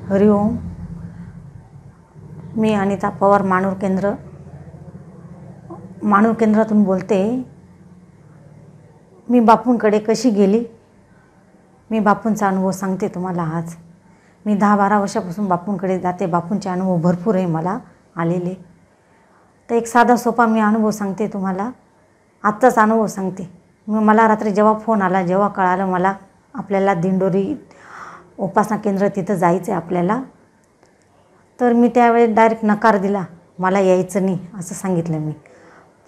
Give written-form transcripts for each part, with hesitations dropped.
हरिओम. मी अनिता पवार माणूर केंद्रातून बोलते. मी बापूंकडे कशी गेली, मी बापूंचा अनुभव सांगते तुम्हाला. आज मी 10-12 वर्षापासून बापूंकडे जाते. बापूंचे अनुभव भरपूर आहे मला आलेले. तर एक साधा सोपा मी अनुभव सांगते तुम्हाला. आत्ताच अनुभव सांगते. मला रात्री जेव्हा फोन आला, जेव्हा कळालं मला आपल्याला दिंडोरी उपासना केंद्र तिथं जायचं आहे आपल्याला, तर मी त्यावेळेस डायरेक्ट नकार दिला. मला यायचं नाही असं सांगितलं मी.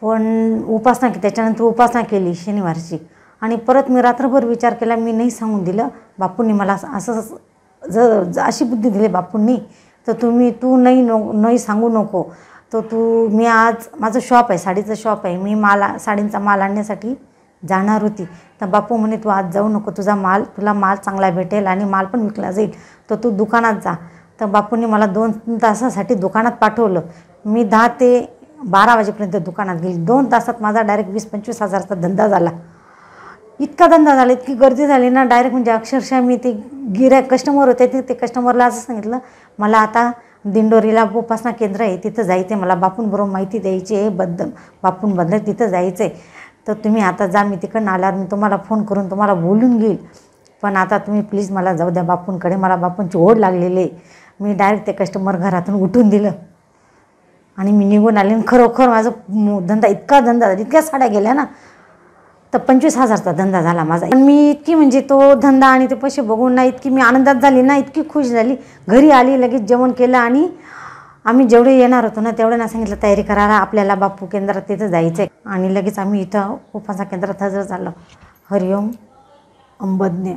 पण त्याच्यानंतर उपासना केली शनिवारची. आणि परत मी रात्रभर विचार केला. मी नाही सांगून दिलं. बापूंनी मला असं अशी बुद्धी दिली बापूंनी, तर तू नाही सांगू नको. तर मी आज माझं शॉप आहे, साडीचं शॉप आहे. मी साडींचा माल आणण्यासाठी जाणार होती. तर बापू म्हणे तू आज जाऊ नको, तुला माल चांगला भेटेल आणि माल पण विकला जाईल, तर तू दुकानात जा. तर बापूंनी मला 2 तासासाठी दुकानात पाठवलं. मी 10 ते 12 वाजेपर्यंत दुकानात गेली. 2 तासात माझा डायरेक्ट 20-25 हजाराचा धंदा झाला. इतका धंदा झाला, इतकी गर्दी झाली ना, डायरेक्ट म्हणजे अक्षरशः मी ते कस्टमर होते ते कस्टमरला असं सांगितलं, मला आता दिंडोरीला उपासना केंद्र आहे तिथं जायचं आहे, मला बापूंबरोबर माहिती द्यायची आहे, बापूंबद्दल तिथं जायचं आहे. तर तुम्ही आता जा, मी तिकडून आल्यावर मी तुम्हाला फोन करून तुम्हाला बोलून घेईल. पण आता तुम्ही प्लीज मला जाऊ द्या बापूंकडे. मला बापूंची ओढ लागलेली आहे. मी डायरेक्ट ते कस्टमर घरातून उठून दिलं आणि मी निघून आले. खरोखर माझा धंदा इतक्या साड्या गेल्या ना, तर 25 हजारचा धंदा झाला माझा. मी इतकी म्हणजे तो धंदा आणि ते पैसे बघून ना इतकी मी आनंदात झाली ना, इतकी खुश झाली. घरी आली, लगेच जेवण केलं आणि आम्ही जेवढे येणार होतो ना तेवढ्यांना सांगितलं तयारी करायला, आपल्याला बापू केंद्रात तिथं जायचं आहे. आणि लगेच आम्ही इथं उपासना केंद्रात हजर झालो. हरिओम अंबज्ञ.